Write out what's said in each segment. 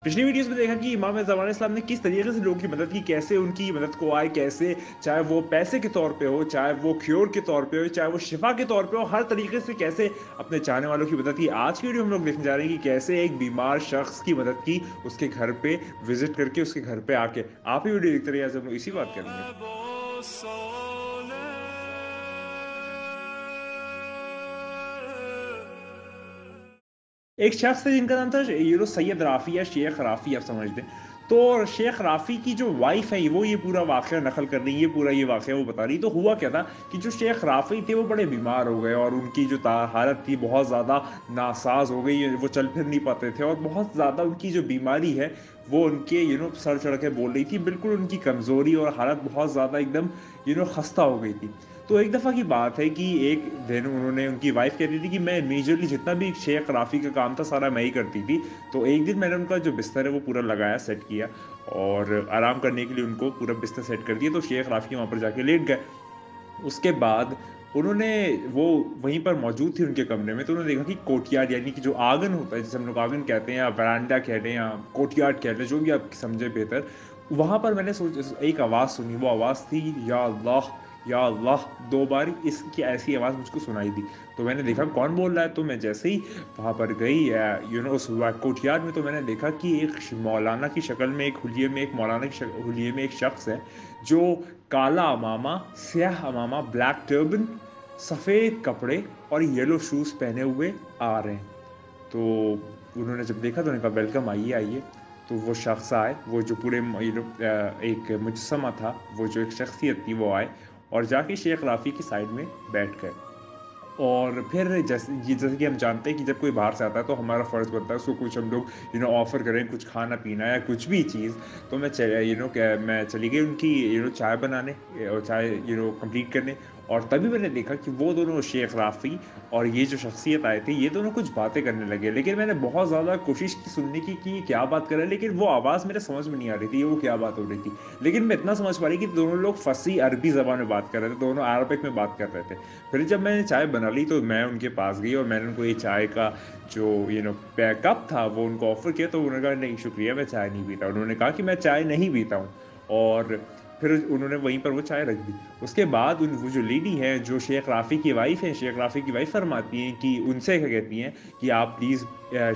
पिछली वीडियोस में देखा कि इमाम ज़मान इस्लाम ने किस तरीके से लोगों की मदद की, कैसे उनकी मदद को आए, कैसे चाहे वो पैसे के तौर पे हो, चाहे वो क्योर के तौर पे हो, चाहे वो शिफा के तौर पे हो, हर तरीके से कैसे अपने चाहने वालों की मदद की। आज की वीडियो हम लोग देखने जा रहे हैं कि कैसे एक बीमार शख्स की मदद की, उसके घर पे विजिट करके, उसके घर पे आके। आप ही वीडियो देखते रहिए, आज हम लोग इसी बात करेंगे। एक शख्स था जिनका नाम था सैयद राफ़ी या शेख राफ़ी, आप समझ लें। तो शेख राफ़ी की जो वाइफ़ है वो ये पूरा वाक़या नक़ल कर रही है, पूरा ये वाक़या वो बता रही है। तो हुआ क्या था कि जो शेख राफ़ी थे वो बड़े बीमार हो गए और उनकी जो हालत थी बहुत ज़्यादा नासाज़ हो गई, वो चल फिर नहीं पाते थे और बहुत ज़्यादा उनकी जो बीमारी है वो उनके सर चढ़ के बोल रही थी। बिल्कुल उनकी कमज़ोरी और हालत बहुत ज़्यादा एकदम ख़स्ता हो गई थी। तो एक दफ़ा की बात है कि एक दिन उन्होंने उनकी वाइफ़ कह रही थी कि मैं मेजरली जितना भी शेख राफ़ी का काम था सारा मैं ही करती थी। तो एक दिन मैंने उनका जो बिस्तर है वो पूरा लगाया, सेट किया और आराम करने के लिए उनको पूरा बिस्तर सेट कर दिया। तो शेख राफ़ी वहाँ पर जाके लेट गए। उसके बाद उन्होंने वो वहीं पर मौजूद थी उनके कमरे में, तो उन्होंने देखा कि कोर्टयार्ड यानी कि जो आँगन होता है, जिसे हम लोग आँगन कहते हैं या वरांडा कह लें या कोर्टयार्ड कह लें, जो भी आप समझें बेहतर। वहाँ पर मैंने एक आवाज़ सुनी, वो आवाज़ थी या अल्लाह, या अल्लाह, 2 बार इसकी ऐसी आवाज़ मुझको सुनाई दी। तो मैंने देखा कौन बोल रहा है, तो मैं जैसे ही वहाँ पर गई उस कोर्टयार्ड में, तो मैंने देखा कि एक मौलाना की शक्ल में, एक हुलिये में, एक मौलाना की हुलिये में एक शख्स है, जो काला अमामा, स्याह अमामा, ब्लैक टर्बन, सफ़ेद कपड़े और येलो शूज़ पहने हुए आ रहे हैं। तो उन्होंने जब देखा तो उन्होंने कहा वेलकम, आइए, आइए। तो वो शख्स आए, वो जो पूरे एक मुजस्समा था, वो जो एक शख्सियत थी वो आए और जाके शेख राफ़ी की साइड में बैठ गए। और फिर जैसे कि हम जानते हैं कि जब कोई बाहर से आता है तो हमारा फ़र्ज़ बनता है उसको कुछ हम लोग ऑफ़र करें, कुछ खाना-पीना या कुछ भी चीज़। तो मैं चली गई उनकी चाय बनाने, और चाय कंप्लीट करने। और तभी मैंने देखा कि वो दोनों, शेख राफ़ी और ये जो शख्सियत आए थे, ये दोनों कुछ बातें करने लगे। लेकिन मैंने बहुत ज़्यादा कोशिश की सुनने की कि ये क्या बात कर रहे हैं, लेकिन वो आवाज़ मेरे समझ में नहीं आ रही थी, वो क्या बात हो रही थी। लेकिन मैं इतना समझ पा रही कि दोनों लोग फ़सी अरबी ज़बान में बात कर रहे थे, दोनों अरबिक में बात कर रहे थे। फिर जब मैंने चाय बना ली तो मैं उनके पास गई और मैंने उनको ये चाय का जो कप था वो उनको ऑफ़र किया। तो उन्होंने कहा नहीं शुक्रिया, मैं चाय नहीं पीता। उन्होंने कहा कि मैं चाय नहीं पीता हूँ और फिर उन्होंने वहीं पर वो चाय रख दी। उसके बाद वो जो लेडी है, जो शेख राफ़ी की वाइफ़ है, शेख राफ़ी की वाइफ़ फ़रमाती हैं कि उनसे क्या कहती हैं कि आप प्लीज़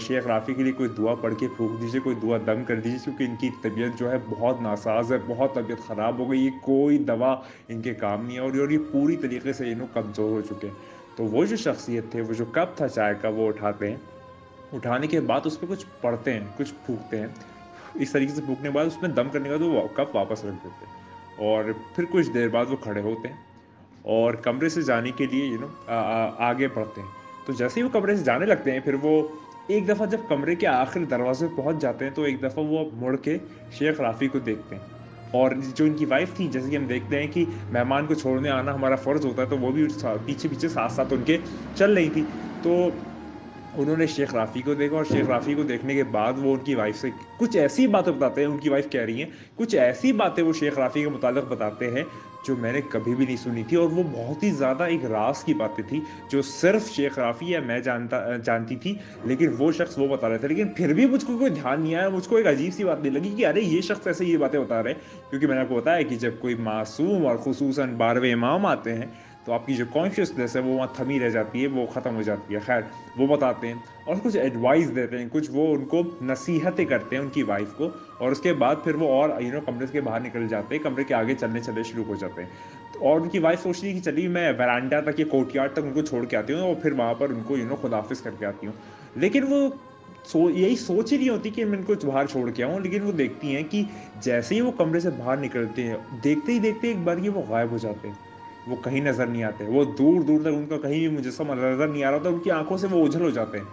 शेख राफ़ी के लिए कोई दुआ पढ़ के फूँक दीजिए, कोई दुआ दम कर दीजिए, क्योंकि इनकी तबीयत जो है बहुत नासाज़ है, बहुत तबीयत ख़राब हो गई है, कोई दवा इनके काम नहीं है और ये पूरी तरीके से कमज़ोर हो चुके हैं। तो वो जो शख्सियत थे, वो जो कप था चाय का, वो उठाते हैं। उठाने के बाद उसपे कुछ पढ़ते हैं, कुछ फूँकते हैं। इस तरीके से फूँकने के बाद उसमें दम करने के बाद वो कप वापस रख देते हैं और फिर कुछ देर बाद वो खड़े होते हैं और कमरे से जाने के लिए आगे बढ़ते हैं। तो जैसे ही वो कमरे से जाने लगते हैं, फिर वो एक दफ़ा जब कमरे के आखिरी दरवाज़े पे पहुँच जाते हैं, तो एक दफ़ा वो मुड़ के शेख राफ़ी को देखते हैं। और जो इनकी वाइफ़ थी, जैसे कि हम देखते हैं कि मेहमान को छोड़ने आना हमारा फ़र्ज़ होता है, तो वो भी पीछे-पीछे साथ-साथ उनके चल रही थी। तो उन्होंने शेख राफ़ी को देखा और शेख राफ़ी को देखने के बाद वो उनकी वाइफ़ से कुछ ऐसी बातें बताते हैं, उनकी वाइफ़ कह रही हैं, कुछ ऐसी बातें वो शेख राफ़ी के मुताल्लिक़ बताते हैं, जो मैंने कभी भी नहीं सुनी थी और वो बहुत ही ज़्यादा एक राज़ की बातें थी, जो सिर्फ़ शेख राफ़ी या मैं जानती थी, लेकिन वो शख़्स वो बता रहे थे। लेकिन फिर भी मुझको कोई ध्यान नहीं आया, मुझको एक अजीब-सी बात नहीं लगी कि अरे! ये शख़्स ऐसे ये बातें बता रहे हैं, क्योंकि मैंने आपको बताया कि जब कोई मासूम और ख़ुसूसन 12वें इमाम आते हैं, तो आपकी जो कॉन्शियसनेस है वो वहाँ थमी रह जाती है, वो ख़त्म हो जाती है। ख़ैर, वो बताते हैं और कुछ एडवाइस देते हैं, कुछ वो उनको नसीहतें करते हैं उनकी वाइफ़ को और उसके बाद फिर वो और कमरे के बाहर निकल जाते हैं, कमरे के आगे चलने शुरू हो जाते हैं। तो और उनकी वाइफ़ सोचती है कि चलिए मैं वरांडा तक या कोर्टयार्ड तक उनको छोड़ के आती हूँ और फिर वहाँ पर उनको खुदाफ़िज़ करके आती हूँ। लेकिन वो यही सोच ही नहीं होती कि मैं इनको बाहर छोड़ के आऊँ, लेकिन वो देखती हैं कि जैसे ही वो कमरे से बाहर निकलते हैं, देखते ही देखते एक बार ये वो गायब हो जाते हैं। वो कहीं नज़र नहीं आते। वो दूर-दूर तक उनका कहीं भी मुजस्समा नज़र नहीं आ रहा होता, उनकी आँखों से वो ओझल हो जाते हैं।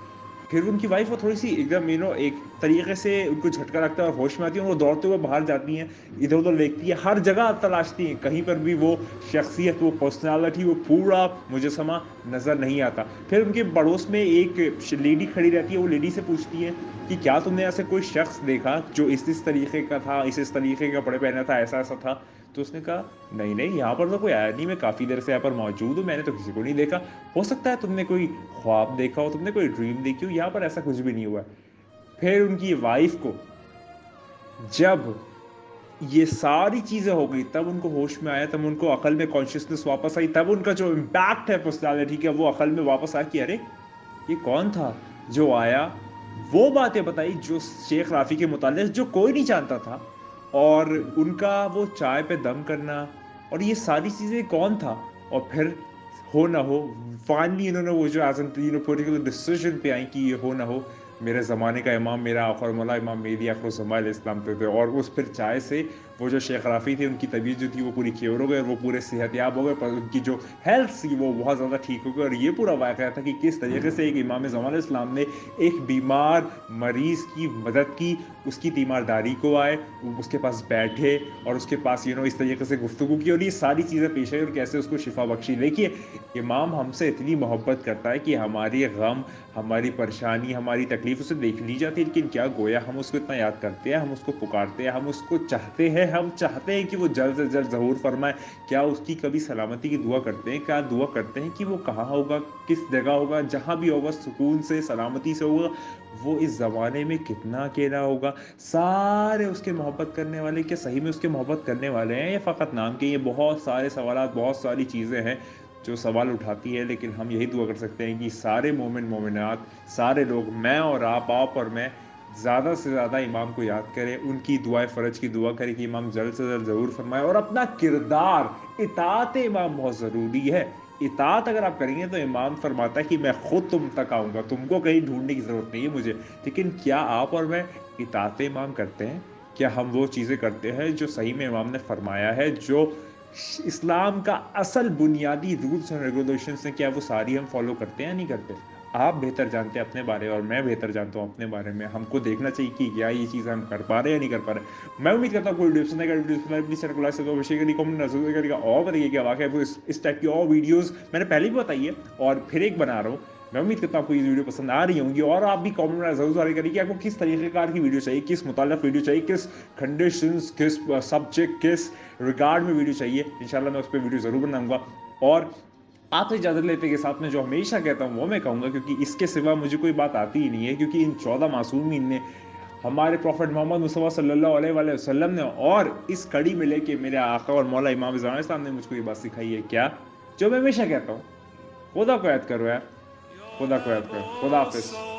फिर उनकी वाइफ़ वो थोड़ी-सी एकदम एक तरीके से उनको झटका लगता है और होश में आती है और वो दौड़ते हुए बाहर जाती हैं, इधर-उधर देखती हैं, हर जगह तलाशती हैं, कहीं पर भी वो शख्सियत, वो पर्सनैलिटी, वो पूरा मुजस्समा नज़र नहीं आता। फिर उनके पड़ोस में एक लेडी खड़ी रहती है, वो लेडी से पूछती है कि क्या तुमने ऐसे कोई शख्स देखा जो इस तरीके का था, इस तरीके के कपड़े पहना था, ऐसा-ऐसा था? तो उसने कहा, नहीं, नहीं, यहाँ पर तो कोई आया नहीं, मैं काफ़ी देर से यहाँ पर मौजूद हूँ, मैंने तो किसी को नहीं देखा। हो सकता है तुमने कोई ख्वाब देखा हो, तुमने कोई ड्रीम देखी हो, यहाँ पर ऐसा कुछ भी नहीं हुआ है। फिर उनकी वाइफ़ को जब ये सारी चीजें हो गई तब उनको होश में आया, तब उनको अकल में कॉन्शियसनेस वापस आई, तब उनका जो इम्पैक्ट है पर्सनालिटी का वो अकल में वापस आया कि अरे ये कौन था जो आया, वो बातें बताई जो शेख राफी के मुतालिक जो कोई नहीं जानता था, और उनका वो चाय पे दम करना और ये सारी चीज़ें कौन था। और फिर हो ना हो फाइनली इन्होंने वो जो एज एन पोलिटिकल डिसीजन पे आई कि ये हो ना हो, मेरे ज़माने का इमाम मेरा आखिर मौला इमाम मेहदी आखिर इस्लाम थे। और उस फिर चाय से वो जो शेख राफ़ी थे उनकी तबीयत जो थी वो पूरी क्योर हो गई और वो पूरे सेहतयाब हो गए, पर उनकी जो हेल्थ थी वो बहुत ज़्यादा ठीक हो गई। और ये पूरा वाक़या था कि किस तरीके से एक इमाम ज़मान इस्लाम ने एक बीमार मरीज़ की मदद की, उसकी तीमारदारी को आए, उसके पास बैठे और उसके पास इस तरीके से गुफ्तगू की और ये सारी चीज़ें पेश आई और कैसे उसको शिफा बख्शी। देखिए इमाम हमसे इतनी मोहब्बत करता है कि हमारी गम, हमारी परेशानी, हमारी तकलीफ उसे देख ली जाती है, लेकिन क्या गोया हम उसको इतना याद करते हैं, हम उसको पुकारते हैं, हम उसको चाहते हैं, हम चाहते हैं कि वो जल्द से जल्द ज़हूर फरमाए। क्या उसकी कभी सलामती की दुआ करते हैं? क्या दुआ करते हैं कि वो कहाँ होगा, किस जगह होगा, जहाँ भी होगा सुकून से सलामती से होगा। वो इस ज़माने में कितना अकेला होगा। सारे उसके मोहब्बत करने वाले क्या सही में उसके मोहब्बत करने वाले हैं या फ़कत नाम के? ये बहुत सारे सवालात, बहुत सारी चीज़ें हैं जो सवाल उठाती है, लेकिन हम यही दुआ कर सकते हैं कि सारे मोमिन मोमिनात, सारे लोग, मैं और आप और मैं, ज़्यादा से ज़्यादा इमाम को याद करें, उनकी दुआए फ़र्ज की दुआ करें कि इमाम जल्द से जल्द ज़रूर फरमाए। और अपना किरदार, इताअत इमाम बहुत ज़रूरी है। इताअत अगर आप करेंगे तो इमाम फरमाता है कि मैं खुद तुम तक आऊँगा, तुमको कहीं ढूंढने की ज़रूरत नहीं है मुझे। लेकिन क्या आप और मैं इताअत इमाम करते हैं? क्या हम वो चीज़ें करते हैं जो सही में इमाम ने फरमाया है, जो इस्लाम का असल बुनियादी रूल्स एंड रेगुलेशंस हैं, क्या वो सारी हम फॉलो करते हैं या नहीं करते? आप बेहतर जानते हैं अपने बारे और मैं बेहतर जानता हूँ अपने बारे में। हमको देखना चाहिए कि क्या ये चीज़ हम कर पा रहे हैं या नहीं कर पा रहे। मैं उम्मीद करता हूँ कोई वीडियो पसंद आएगा, वीडियो पसंद आए प्लीज़ चैनल को लाइक शेयर विशेष करिए, कमेंट ज़रूर करिएगा और बताइए क्या वाक़ई है। इस टाइप की और वीडियोज़ मैंने पहले भी बताई है और फिर एक बना रहा हूँ। मैं उम्मीद करता हूँ आपको ये वीडियो पसंद आ रही होंगी और आप भी कमेंट में ज़रूर जारी करिए कि आपको किस तरीक़ेकार की वीडियो चाहिए, किस मुताल्लिक़ वीडियो चाहिए, किस कंडीशंस, किस सब्जेक्ट, किस रिगार्ड में वीडियो चाहिए। इंशाल्लाह मैं उस पर वीडियो ज़रूर बनाऊँगा। और आपसे इजाज़त लेते के साथ में जो हमेशा कहता हूँ वो मैं कहूँगा, क्योंकि इसके सिवा मुझे कोई बात आती ही नहीं है, क्योंकि इन 14 मासूमीन ने, हमारे प्रॉफेट मोहम्मद मुस्तफ़ा सल्लल्लाहु अलैहि वसल्लम ने और इस कड़ी में लेके मेरे आका और मौला इमाम ज़मान इस्लाम ने मुझको ये बात सिखाई है, क्या जो मैं हमेशा कहता हूँ, खुदा को याद करो यार, खुदा को याद करो। खुदा हाफ़िज़।